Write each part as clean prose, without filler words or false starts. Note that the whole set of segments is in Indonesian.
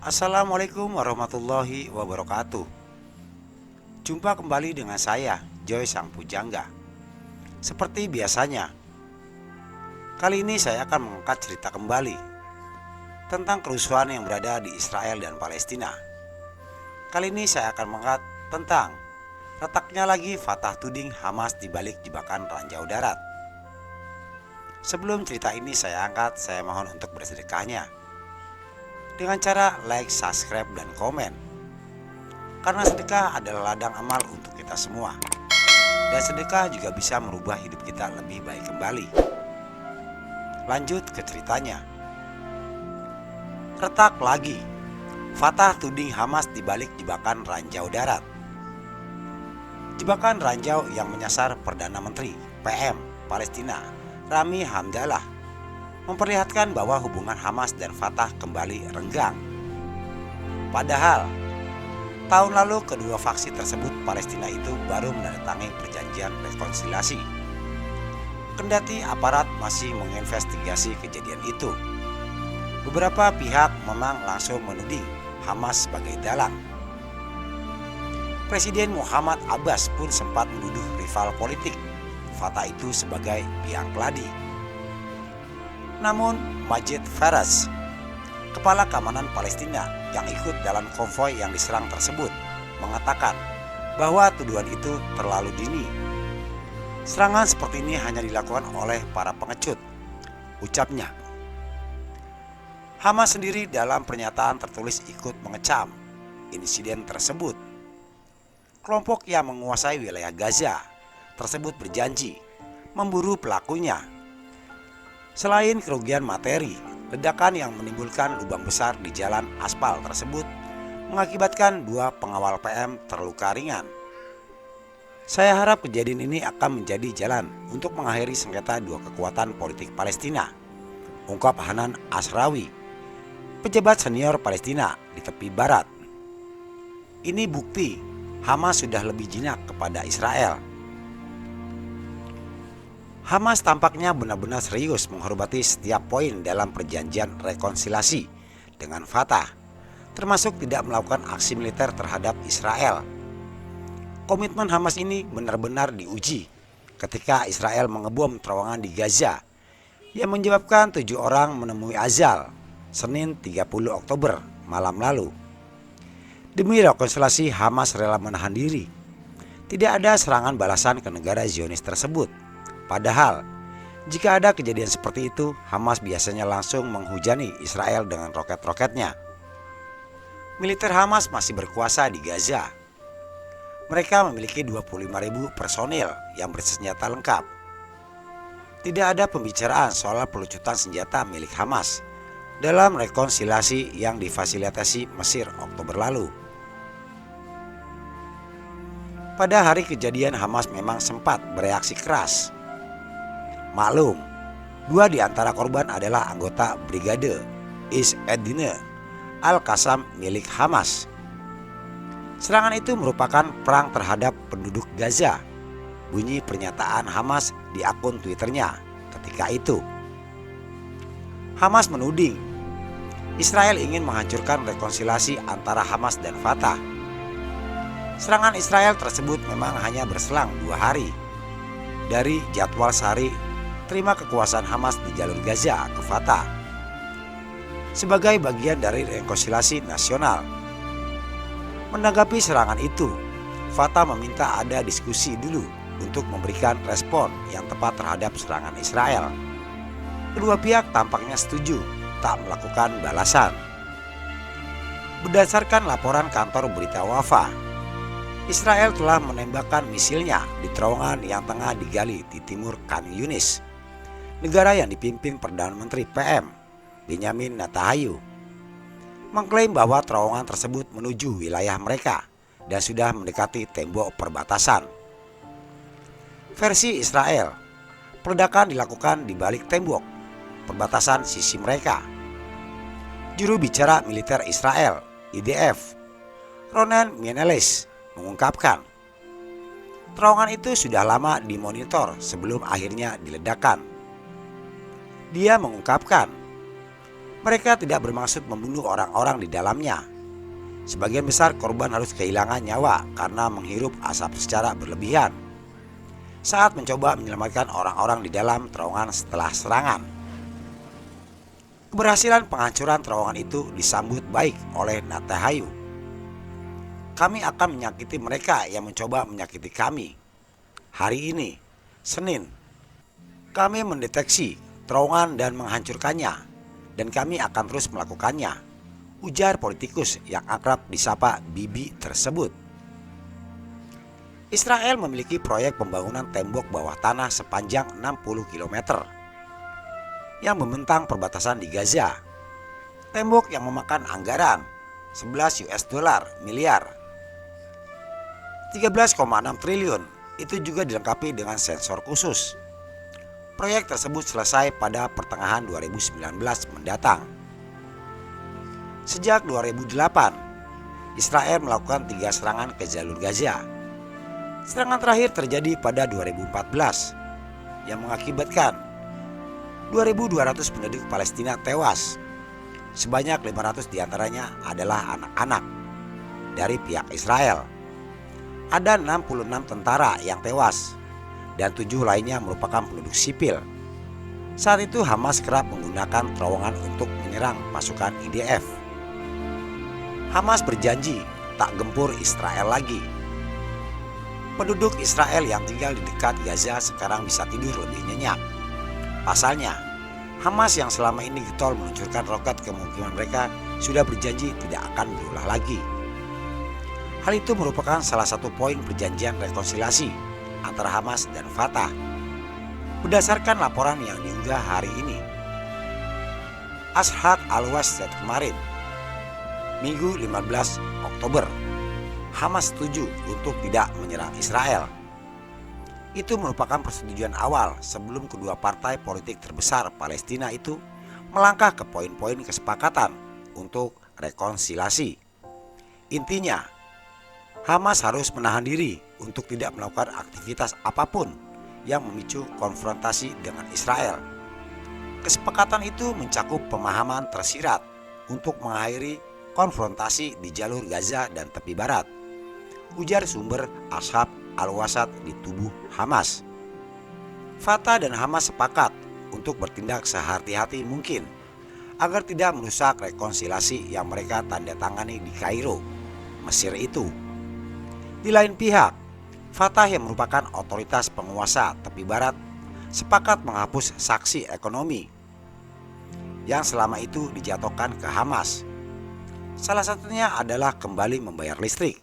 Assalamualaikum warahmatullahi wabarakatuh. Jumpa kembali dengan saya, Joy Sang Pujangga. Seperti biasanya, kali ini saya akan mengangkat cerita kembali tentang kerusuhan yang berada di Israel dan Palestina. Kali ini saya akan mengangkat tentang retaknya lagi Fatah tuding Hamas di balik jebakan ranjau darat. Sebelum cerita ini saya angkat, saya mohon untuk bersedekahnya dengan cara like, subscribe, dan komen. Karena sedekah adalah ladang amal untuk kita semua. Dan sedekah juga bisa merubah hidup kita lebih baik kembali. Lanjut ke ceritanya. Retak lagi. Fatah tuding Hamas di balik jebakan ranjau darat. Jebakan ranjau yang menyasar Perdana Menteri PM Palestina Rami Hamdallah memperlihatkan bahwa hubungan Hamas dan Fatah kembali renggang. Padahal tahun lalu kedua faksi tersebut Palestina itu baru menandatangani perjanjian rekonsiliasi. Kendati aparat masih menginvestigasi kejadian itu, beberapa pihak memang langsung menuding Hamas sebagai dalang. Presiden Muhammad Abbas pun sempat menuduh rival politik Fatah itu sebagai biang keladi. Namun Majid Faraz, kepala keamanan Palestina yang ikut dalam konvoi yang diserang tersebut, mengatakan bahwa tuduhan itu terlalu dini. Serangan seperti ini hanya dilakukan oleh para pengecut, ucapnya. Hamas sendiri dalam pernyataan tertulis ikut mengecam insiden tersebut. Kelompok yang menguasai wilayah Gaza tersebut berjanji memburu pelakunya. Selain kerugian materi, ledakan yang menimbulkan lubang besar di jalan aspal tersebut mengakibatkan 2 pengawal PM terluka ringan. Saya harap kejadian ini akan menjadi jalan untuk mengakhiri sengketa 2 kekuatan politik Palestina, ungkap Hanan Asrawi, pejabat senior Palestina di tepi barat. Ini bukti Hamas sudah lebih jinak kepada Israel. Hamas tampaknya benar-benar serius menghormati setiap poin dalam perjanjian rekonsiliasi dengan Fatah, termasuk tidak melakukan aksi militer terhadap Israel. Komitmen Hamas ini benar-benar diuji ketika Israel mengebom terowongan di Gaza yang menyebabkan 7 orang menemui azal Senin 30 Oktober malam lalu. Demi rekonsiliasi, Hamas rela menahan diri. Tidak ada serangan balasan ke negara Zionis tersebut. Padahal, jika ada kejadian seperti itu, Hamas biasanya langsung menghujani Israel dengan roket-roketnya. Militer Hamas masih berkuasa di Gaza. Mereka memiliki 25.000 personil yang bersenjata lengkap. Tidak ada pembicaraan soal pelucutan senjata milik Hamas dalam rekonsiliasi yang difasilitasi Mesir Oktober lalu. Pada hari kejadian, Hamas memang sempat bereaksi keras. Maklum, 2 di antara korban adalah anggota Brigade Is Edine Al-Qassam milik Hamas. Serangan itu merupakan perang terhadap penduduk Gaza, bunyi pernyataan Hamas di akun Twitternya ketika itu. Hamas menuding Israel ingin menghancurkan rekonsiliasi antara Hamas dan Fatah. Serangan Israel tersebut memang hanya berselang 2 hari dari jadwal sehari terima kekuasaan Hamas di jalur Gaza ke Fatah sebagai bagian dari rekonsiliasi nasional. Menanggapi serangan itu, Fatah meminta ada diskusi dulu untuk memberikan respon yang tepat terhadap serangan Israel. Kedua pihak tampaknya setuju tak melakukan balasan. Berdasarkan laporan kantor berita Wafa, Israel telah menembakkan misilnya di terowongan yang tengah digali di timur Khan Yunis, negara yang dipimpin Perdana Menteri PM Benjamin Netanyahu, mengklaim bahwa terowongan tersebut menuju wilayah mereka dan sudah mendekati tembok perbatasan. Versi Israel, peledakan dilakukan di balik tembok perbatasan sisi mereka. Juru bicara militer Israel, IDF, Ronen Meneles, mengungkapkan terowongan itu sudah lama dimonitor sebelum akhirnya diledakkan. Dia mengungkapkan Mereka tidak bermaksud membunuh orang-orang di dalamnya. Sebagian besar korban harus kehilangan nyawa karena menghirup asap secara berlebihan saat mencoba menyelamatkan orang-orang di dalam terowongan setelah serangan. Keberhasilan penghancuran terowongan itu disambut baik oleh Natahayu. Kami akan menyakiti mereka yang mencoba menyakiti kami. Hari ini, Senin, kami mendeteksi terowongan dan menghancurkannya, dan kami akan terus melakukannya, ujar politikus yang akrab disapa Bibi tersebut. Israel memiliki proyek pembangunan tembok bawah tanah sepanjang 60 km yang membentang perbatasan di Gaza. Tembok yang memakan anggaran 11 miliar, 13,6 triliun, itu juga dilengkapi dengan sensor khusus. Proyek tersebut selesai pada pertengahan 2019 mendatang. Sejak 2008, Israel melakukan 3 serangan ke jalur Gaza. Serangan terakhir terjadi pada 2014 yang mengakibatkan 2.200 penduduk Palestina tewas. Sebanyak 500 diantaranya adalah anak-anak. Dari pihak Israel, ada 66 tentara yang tewas dan 7 lainnya merupakan penduduk sipil. Saat itu Hamas kerap menggunakan terowongan untuk menyerang pasukan IDF. Hamas berjanji tak gempur Israel lagi. Penduduk Israel yang tinggal di dekat Gaza sekarang bisa tidur lebih nyenyak. Pasalnya, Hamas yang selama ini getol meluncurkan roket ke pemukiman mereka sudah berjanji tidak akan berulah lagi. Hal itu merupakan salah satu poin perjanjian rekonsiliasi antara Hamas dan Fatah. Berdasarkan laporan yang diunggah hari ini, Ashad Al-Wasat kemarin, Minggu 15 Oktober, Hamas setuju untuk tidak menyerang Israel. Itu merupakan persetujuan awal sebelum kedua partai politik terbesar Palestina itu melangkah ke poin-poin kesepakatan untuk rekonsiliasi. Intinya, Hamas harus menahan diri untuk tidak melakukan aktivitas apapun yang memicu konfrontasi dengan Israel. Kesepakatan itu mencakup pemahaman tersirat untuk mengakhiri konfrontasi di jalur Gaza dan tepi barat, ujar sumber Ashad Al-Wasat di tubuh Hamas. Fatah dan Hamas sepakat untuk bertindak sehati-hati mungkin agar tidak merusak rekonsiliasi yang mereka tanda tangani di Kairo, Mesir itu. Di lain pihak, Fatah yang merupakan otoritas penguasa tepi barat sepakat menghapus sanksi ekonomi yang selama itu dijatuhkan ke Hamas. Salah satunya adalah kembali membayar listrik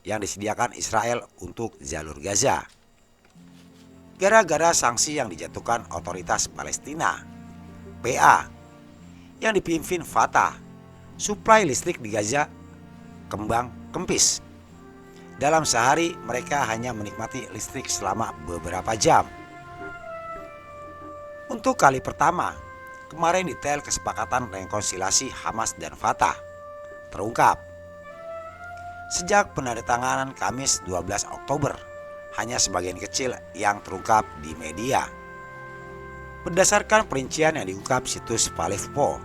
yang disediakan Israel untuk jalur Gaza. Gara-gara sanksi yang dijatuhkan otoritas Palestina, PA, yang dipimpin Fatah, suplai listrik di Gaza kembang kempis. Dalam sehari mereka hanya menikmati listrik selama beberapa jam. Untuk kali pertama, kemarin detail kesepakatan rekonsiliasi Hamas dan Fatah terungkap. Sejak penandatanganan Kamis 12 Oktober, hanya sebagian kecil yang terungkap di media. Berdasarkan perincian yang diungkap situs Palifpo,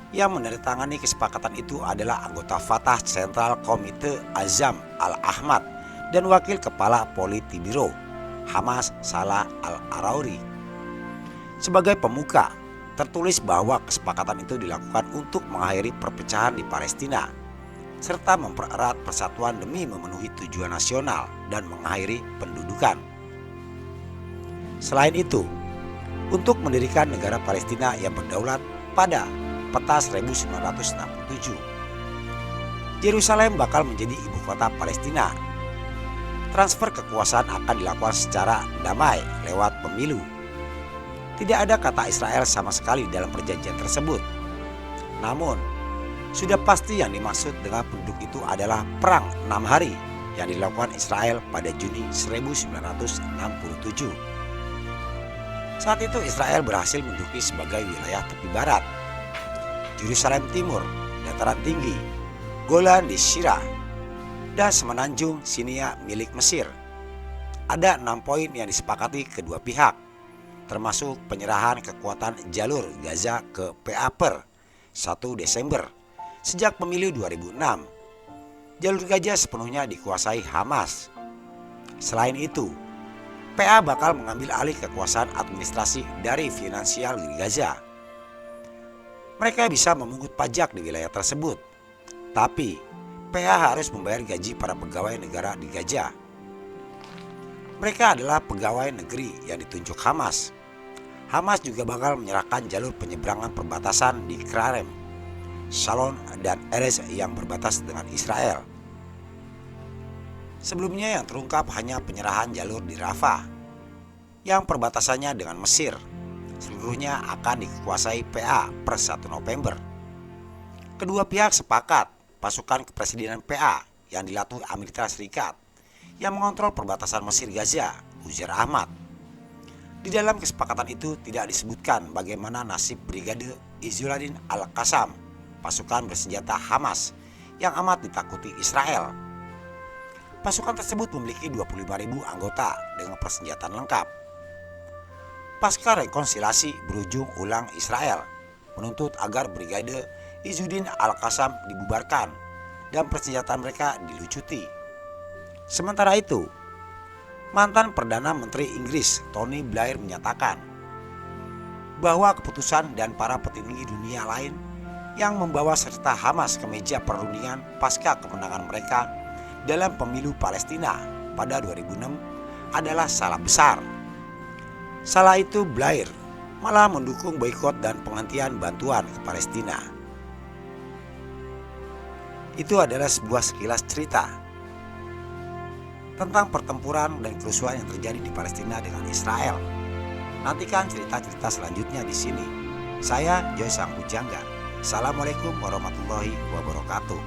yang menandatangani kesepakatan itu adalah anggota Fatah Central Komite Azam Al-Ahmad dan Wakil Kepala Politbiro Hamas Salah Al-Arauri. Sebagai pemuka, tertulis bahwa kesepakatan itu dilakukan untuk mengakhiri perpecahan di Palestina serta mempererat persatuan demi memenuhi tujuan nasional dan mengakhiri pendudukan. Selain itu, untuk mendirikan negara Palestina yang berdaulat pada peta 1967, Yerusalem bakal menjadi ibu kota Palestina. Transfer kekuasaan akan dilakukan secara damai lewat pemilu. Tidak ada kata Israel sama sekali dalam perjanjian tersebut. Namun, sudah pasti yang dimaksud dengan penduduk itu adalah perang 6 hari yang dilakukan Israel pada Juni 1967. Saat itu Israel berhasil menduduki sebagai wilayah tepi barat, Yerusalem Timur, dataran tinggi, Golan di Syirah, dan semenanjung Sinai milik Mesir. Ada 6 poin yang disepakati kedua pihak, termasuk penyerahan kekuatan jalur Gaza ke PA 1 Desember. Sejak pemilu 2006, jalur Gaza sepenuhnya dikuasai Hamas. Selain itu, PA bakal mengambil alih kekuasaan administrasi dari finansial di Gaza. Mereka bisa memungut pajak di wilayah tersebut, tapi PA harus membayar gaji para pegawai negara di Gaza. Mereka adalah pegawai negeri yang ditunjuk Hamas. Hamas juga bakal menyerahkan jalur penyeberangan perbatasan di Karem, Shalon, dan Erez yang berbatas dengan Israel. Sebelumnya yang terungkap hanya penyerahan jalur di Rafah, yang perbatasannya dengan Mesir. Seluruhnya akan dikuasai PA per 1 November. Kedua pihak sepakat pasukan kepresidenan PA yang dilatih Amerika Serikat yang mengontrol perbatasan Mesir Gaza, ujar Ahmad. Di dalam kesepakatan itu tidak disebutkan bagaimana nasib Brigade Izzuddin Al-Qassam, pasukan bersenjata Hamas yang amat ditakuti Israel. Pasukan tersebut memiliki 25.000 anggota dengan persenjataan lengkap. Pasca rekonsiliasi berujung ulang, Israel menuntut agar Brigade Izzuddin Al-Qassam dibubarkan dan persenjataan mereka dilucuti. Sementara itu, mantan Perdana Menteri Inggris Tony Blair menyatakan bahwa keputusan dan para petinggi dunia lain yang membawa serta Hamas ke meja perundingan pasca kemenangan mereka dalam pemilu Palestina pada 2006 adalah salah besar. Salah itu Blair malah mendukung boikot dan penghentian bantuan ke Palestina. Itu adalah sebuah sekilas cerita tentang pertempuran dan kerusuhan yang terjadi di Palestina dengan Israel. Nantikan cerita-cerita selanjutnya di sini. Saya Joy Sang Pujangga. Assalamualaikum warahmatullahi wabarakatuh.